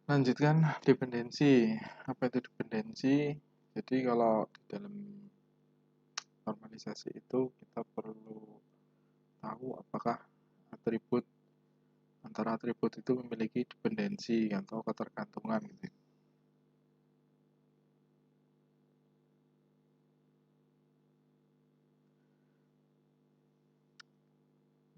Lanjutkan dependensi. Apa itu dependensi? Jadi kalau di dalam normalisasi itu kita perlu tahu apakah atribut antara atribut itu memiliki dependensi atau ketergantungan gitu.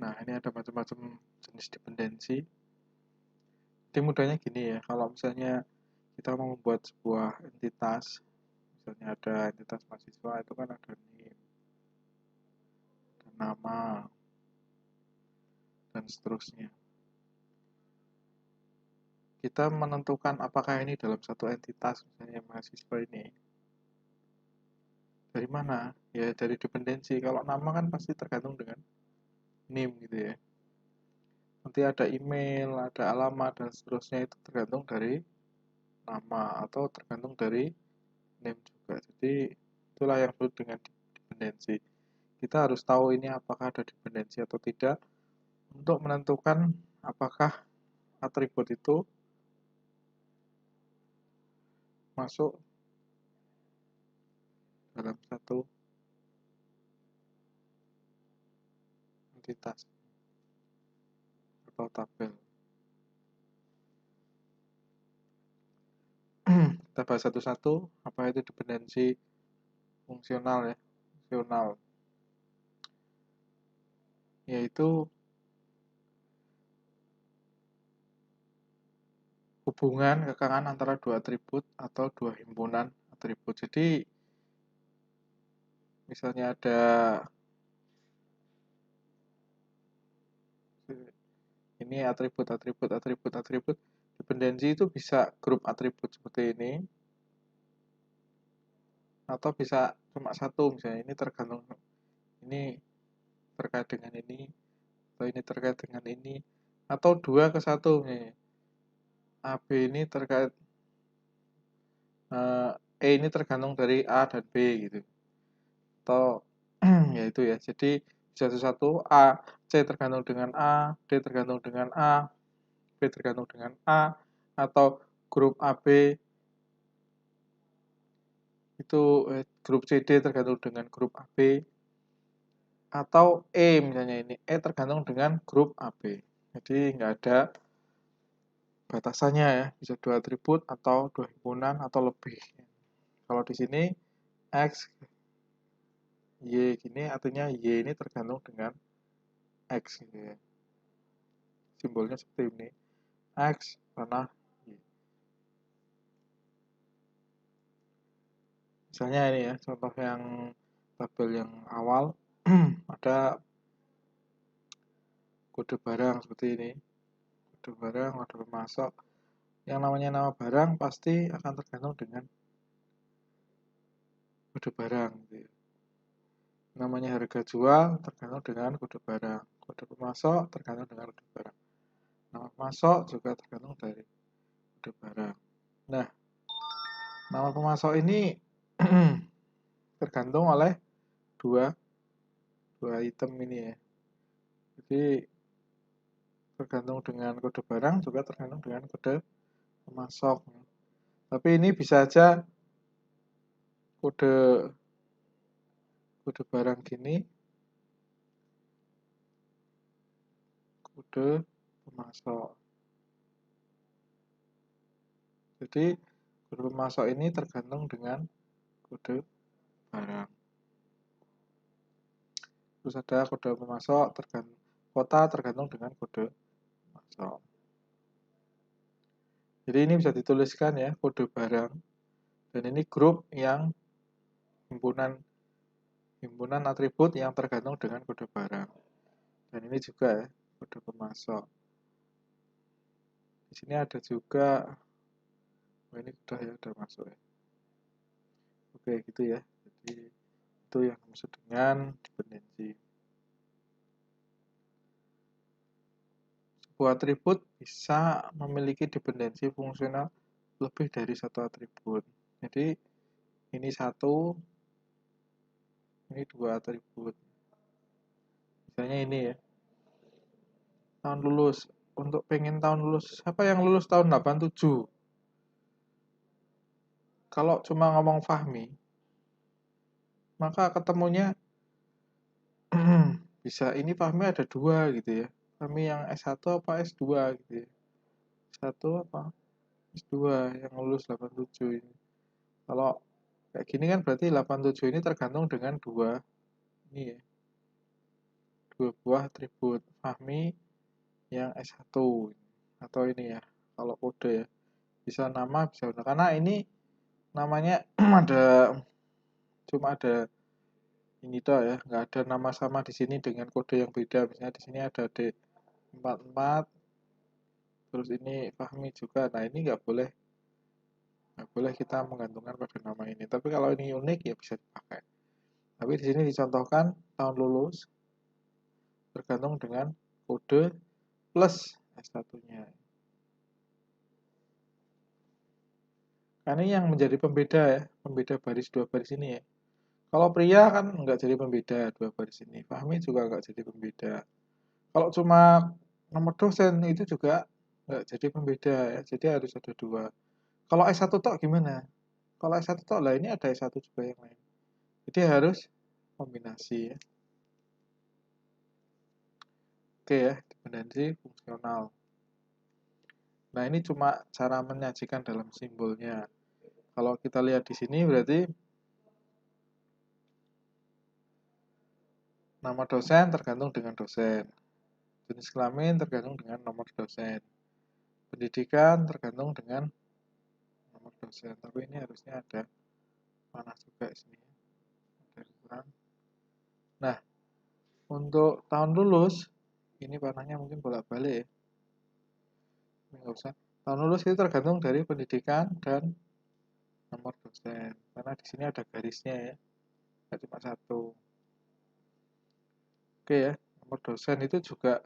Nah, ini ada macam-macam jenis dependensi. Jadi mudahnya gini ya, kalau misalnya kita mau membuat sebuah entitas, misalnya ada entitas mahasiswa, itu kan ada NIM, ada nama, dan seterusnya. Kita menentukan apakah ini dalam satu entitas, misalnya mahasiswa ini. Dari mana? Ya dari dependensi. Kalau nama kan pasti tergantung dengan NIM gitu ya. Nanti ada email, ada alamat, dan seterusnya itu tergantung dari nama atau tergantung dari NIM juga. Jadi itulah yang disebut dengan dependensi. Kita harus tahu ini apakah ada dependensi atau tidak untuk menentukan apakah atribut itu masuk dalam satu entitas atau tabel. Kita bahas satu-satu apa itu dependensi fungsional ya. Fungsional yaitu hubungan kekangan antara dua atribut atau dua himpunan atribut. Jadi misalnya ada ini atribut, dependensi itu bisa grup atribut seperti ini atau bisa cuma satu, misalnya ini tergantung ini terkait dengan ini atau ini terkait dengan ini atau dua ke satu, misalnya AB ini terkait E ini tergantung dari A dan B gitu, atau ya itu ya. Jadi satu-satu A, C tergantung dengan A, D tergantung dengan A, B tergantung dengan A, atau grup AB itu grup CD tergantung dengan grup AB, atau E misalnya ini E tergantung dengan grup AB. Jadi nggak ada batasannya ya, bisa dua atribut atau dua himpunan atau lebih. Kalau di sini X, Y gini artinya Y ini tergantung dengan X gitu ya. Simbolnya seperti ini. X panah Y. Misalnya ini ya, contoh yang tabel yang awal ada kode barang seperti ini. Kode barang, kode pemasok. Yang namanya nama barang pasti akan tergantung dengan kode barang gitu ya. Namanya harga jual tergantung dengan kode barang. Kode pemasok tergantung dengan kode barang. Nama pemasok juga tergantung dari kode barang. Nah, nama pemasok ini tergantung oleh dua item ini ya. Jadi tergantung dengan kode barang juga tergantung dengan kode pemasok. Tapi ini bisa aja kode barang gini, kode pemasok. Jadi kode pemasok ini tergantung dengan kode barang. Terus ada kode pemasok kota tergantung dengan kode pemasok. Jadi ini bisa dituliskan ya, kode barang. Dan ini grup yang himpunan atribut yang tergantung dengan kode barang. Dan ini juga ya, kode pemasok. Di sini ada juga, ini udah masuk ya. Oke, gitu ya. Jadi itu yang dimaksud dengan dependensi. Sebuah atribut bisa memiliki dependensi fungsional lebih dari satu atribut. Jadi ini satu, ini dua atribut. Misalnya ini ya, tahun lulus. Untuk pengen tahun lulus, siapa yang lulus tahun 87? kalau cuma ngomong Fahmi, maka ketemunya bisa ini Fahmi ada dua gitu ya. Fahmi yang S1 apa S2 gitu ya. S1 apa S2 yang lulus 87 ini. Kalau kayak gini kan berarti 87 ini tergantung dengan dua ini ya. Dua buah atribut Fahmi yang S1 atau ini ya. Kalau kode ya. Bisa nama, bisa benar. Karena ini namanya cuma ada ini toh ya, nggak ada nama sama di sini dengan kode yang beda. Misalnya di sini ada D44, terus ini Fahmi juga. Nah ini nggak boleh kita menggantungkan pada nama ini. Tapi kalau ini unik ya bisa dipakai. Tapi di sini dicontohkan tahun lulus tergantung dengan kode plus S1-nya. Karena ini yang menjadi pembeda ya, pembeda baris dua baris ini ya. Kalau pria kan nggak jadi pembeda dua baris ini. Fahmi juga nggak jadi pembeda. Kalau cuma nomor dosen itu juga nggak jadi pembeda ya. Jadi harus ada dua. Kalau S1 tok gimana? Kalau S1 tok lah ini ada S1 juga yang lain. Jadi harus kombinasi ya. Oke ya, dependensi fungsional. Nah, ini cuma cara menyajikan dalam simbolnya. Kalau kita lihat di sini berarti nama dosen tergantung dengan dosen. Jenis kelamin tergantung dengan nomor dosen. Pendidikan tergantung dengan nomor dosen. Tapi ini harusnya ada panah juga sini. Nah, untuk tahun lulus, ini panahnya mungkin bolak-balik ya. Ini nggak usah. Tahun lulus itu tergantung dari pendidikan dan nomor dosen. Karena di sini ada garisnya ya. Nggak cuma satu. Oke ya, nomor dosen itu juga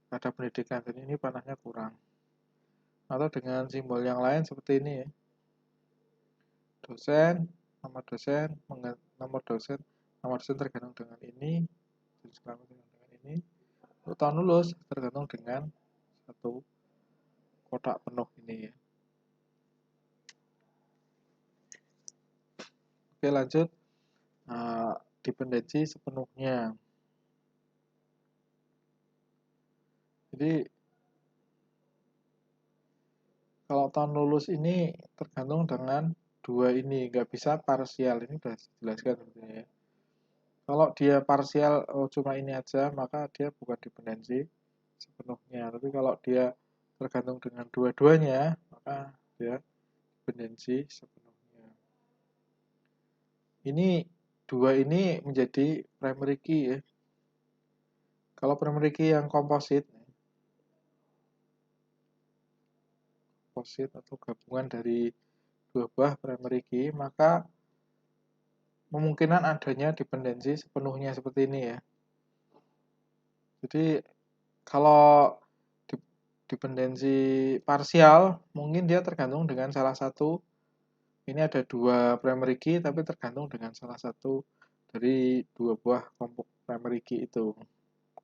ada pendidikan. Dan ini panahnya kurang. Atau dengan simbol yang lain seperti ini ya. Dosen, nomor dosen, nomor dosen tergantung dengan ini, jenis kelamin dengan ini. Untuk tahun lulus tergantung dengan satu kotak penuh ini ya. Oke lanjut, dependensi sepenuhnya. Jadi kalau tahun lulus ini tergantung dengan dua ini, nggak bisa parsial. Ini sudah dijelaskan sebenarnya ya. Kalau dia parsial cuma ini aja, maka dia bukan dependensi sepenuhnya. Tapi kalau dia tergantung dengan dua-duanya, maka dia dependensi sepenuhnya. Ini dua ini menjadi primary key ya. Kalau primary key yang komposit atau gabungan dari dua buah primary key, maka kemungkinan adanya dependensi sepenuhnya seperti ini ya. Jadi kalau dependensi parsial, mungkin dia tergantung dengan salah satu. Ini ada dua primary key, tapi tergantung dengan salah satu dari dua buah kelompok primary key itu.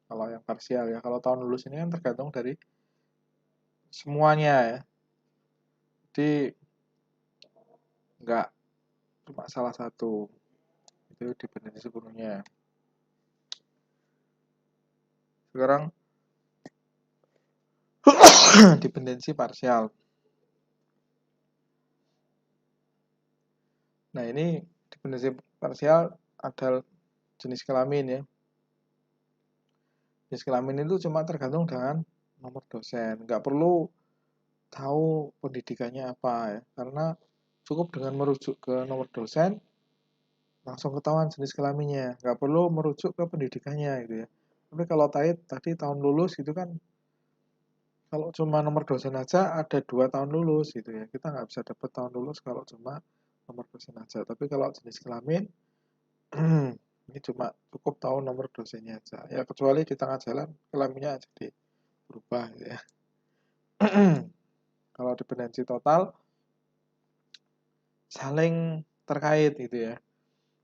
Kalau yang parsial ya, kalau tahun lulus ini kan tergantung dari semuanya ya. Jadi nggak cuma salah satu. Itu dependensi sepenuhnya. Sekarang dependensi parsial. Nah, ini dependensi parsial ada jenis kelamin ya. Jenis kelamin itu cuma tergantung dengan nomor dosen. Nggak perlu tahu pendidikannya apa ya. Karena cukup dengan merujuk ke nomor dosen, langsung ketahuan jenis kelaminnya. Nggak perlu merujuk ke pendidikannya gitu ya. Tapi kalau tadi tahun lulus itu kan, kalau cuma nomor dosen aja ada 2 tahun lulus gitu ya. Kita nggak bisa dapat tahun lulus kalau cuma nomor dosen aja. Tapi kalau jenis kelamin, ini cuma cukup tahu nomor dosennya aja. Ya kecuali di tengah jalan kelaminnya jadi berubah gitu ya. Kalau dependensi total saling terkait gitu ya.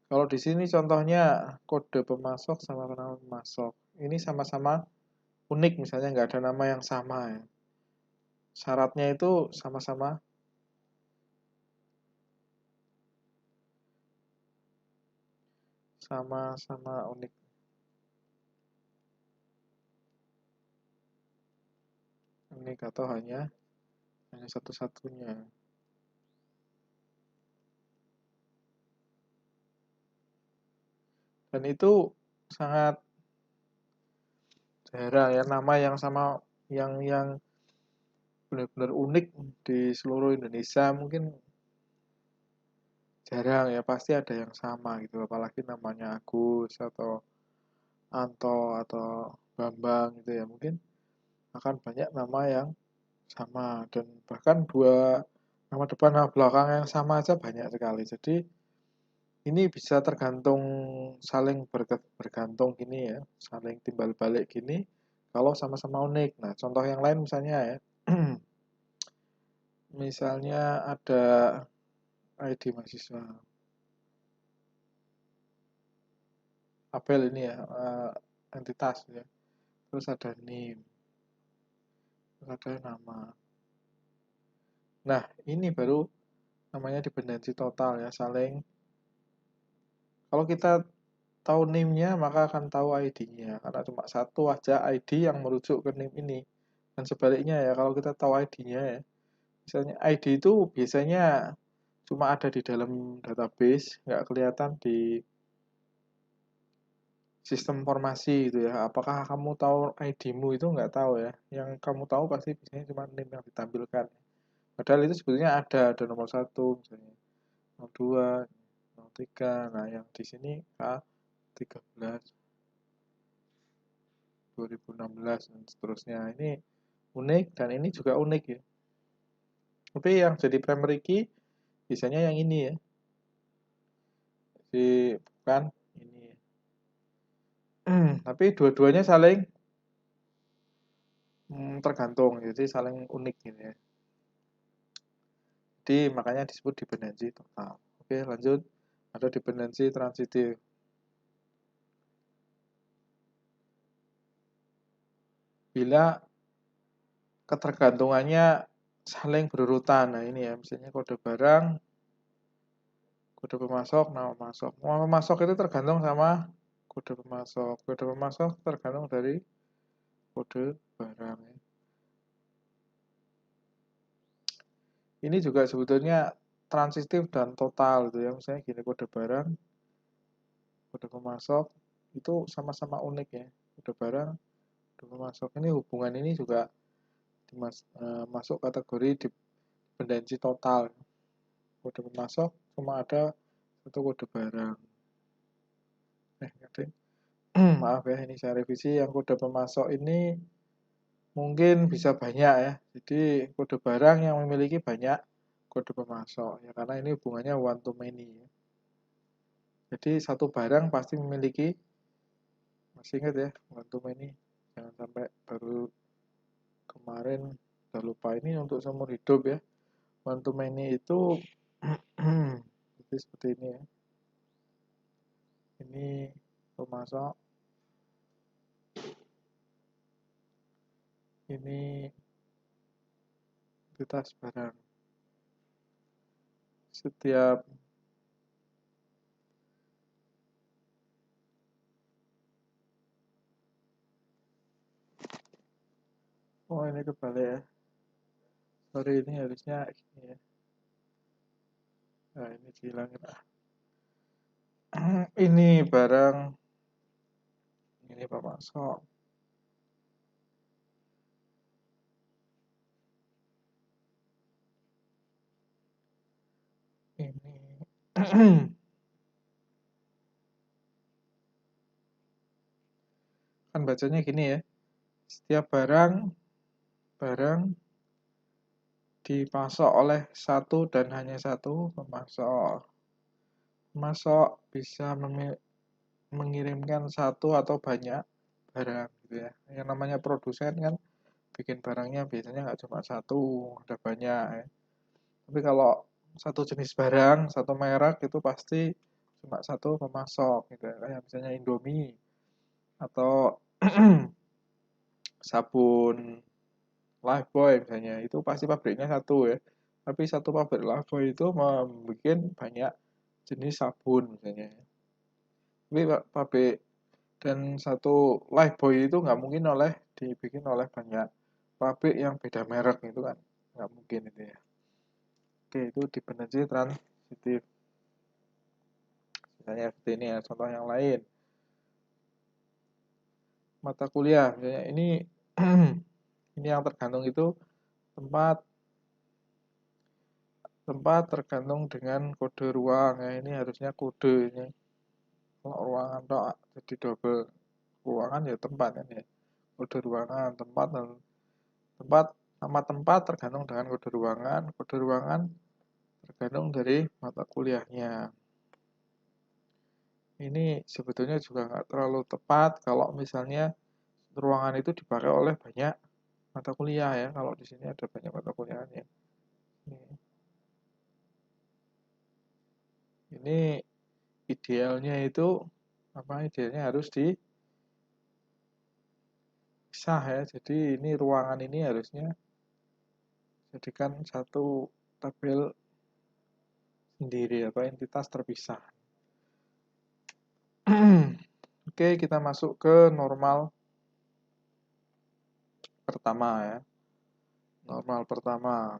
Kalau di sini contohnya kode pemasok sama nama pemasok. Ini sama-sama unik misalnya nggak ada nama yang sama ya. Syaratnya itu sama-sama sama-sama unik. Unik atau hanya satu-satunya. Dan itu sangat jarang ya, nama yang sama yang benar-benar unik di seluruh Indonesia mungkin jarang ya, pasti ada yang sama gitu, apalagi namanya Agus atau Anto atau Bambang gitu ya, mungkin akan banyak nama yang sama, dan bahkan dua nama depan nama belakang yang sama aja banyak sekali. Jadi ini bisa tergantung, saling bergantung gini ya, saling timbal balik gini kalau sama-sama unik. Nah, contoh yang lain misalnya ya, misalnya ada ID mahasiswa Abel ini ya, entitas ya, terus ada NIM, terus ada nama. Nah, ini baru namanya dependensi total ya, saling, kalau kita tahu NIM-nya maka akan tahu ID-nya, karena cuma satu aja ID yang merujuk ke NIM ini. Dan sebaliknya ya, kalau kita tahu ID-nya ya, misalnya ID itu biasanya cuma ada di dalam database, nggak kelihatan di sistem informasi gitu ya. Apakah kamu tahu ID-mu, itu nggak tahu ya. Yang kamu tahu pasti biasanya cuma NIM yang ditampilkan. Padahal itu sebetulnya ada nomor 1 misalnya, 02, 03. Nah, yang di sini K13, 2016 dan seterusnya. Ini unik, dan ini juga unik ya. Tapi yang jadi primary key biasanya yang ini ya. Jadi bukan ini. Tapi dua-duanya saling tergantung, jadi saling unik gitu ya. Jadi makanya disebut dependensi total. Oke, lanjut. Ada dependensi transitif. Bila ketergantungannya saling berurutan. Nah, ini ya, misalnya kode barang, kode pemasok, nama pemasok. Nama pemasok itu tergantung sama kode pemasok. Kode pemasok tergantung dari kode barang. Ini juga sebetulnya transitif dan total gitu ya. Misalnya gini, kode barang, kode pemasok itu sama-sama unik ya. Kode barang, kode pemasok, ini hubungan ini juga masuk kategori dependensi total. Kode pemasok cuma ada satu kode barang. Maaf ya, ini saya revisi. Yang kode pemasok ini mungkin bisa banyak ya. Jadi kode barang yang memiliki banyak kode pemasok ya, karena ini hubungannya one to many ya. Jadi satu barang pasti memiliki, masih ingat ya, one to many. Jangan sampai baru kemarin udah lupa, ini untuk seumur hidup ya. One to many itu jadi seperti ini ya. Ini pemasok, ini entitas barang. Setiap oh, ini kebalik ya. Sorry, ini harusnya gini ya. Nah, ini dihilangin. Ini barang, ini pemasok. Ini kan bacanya gini ya. Setiap barang dipasok oleh satu dan hanya satu pemasok. Pemasok bisa mengirimkan satu atau banyak barang gitu ya. Yang namanya produsen kan bikin barangnya biasanya nggak cuma satu, ada banyak ya. Tapi kalau satu jenis barang, satu merek itu pasti cuma satu pemasok gitu ya. Kayak misalnya Indomie atau sabun Lifebuoy misalnya, itu pasti pabriknya satu ya. Tapi satu pabrik Lifebuoy itu membuat banyak jenis sabun misalnya. Tapi pabrik dan satu Lifebuoy itu nggak mungkin dibikin oleh banyak pabrik yang beda merek itu kan, nggak mungkin itu ya. Oke, itu dependensi transitif. Misalnya seperti ini ya, contoh yang lain. Mata kuliah, misalnya ini ini yang tergantung itu tempat tempat tergantung dengan kode ruang ya. Ini harusnya kode ini. Kalau ruangan tok jadi double, ruangan ya tempat kan ya. Kode ruangan, tempat sama tempat tergantung dengan kode ruangan tergantung dari mata kuliahnya. Ini sebetulnya juga nggak terlalu tepat kalau misalnya ruangan itu dipakai oleh banyak mata kuliah ya. Kalau di sini ada banyak mata kuliahnya. Ini idealnya itu idealnya harus dipisah ya. Jadi ini ruangan ini harusnya jadikan satu tabel sendiri atau entitas terpisah. Oke, kita masuk ke normal pertama ya. Normal pertama.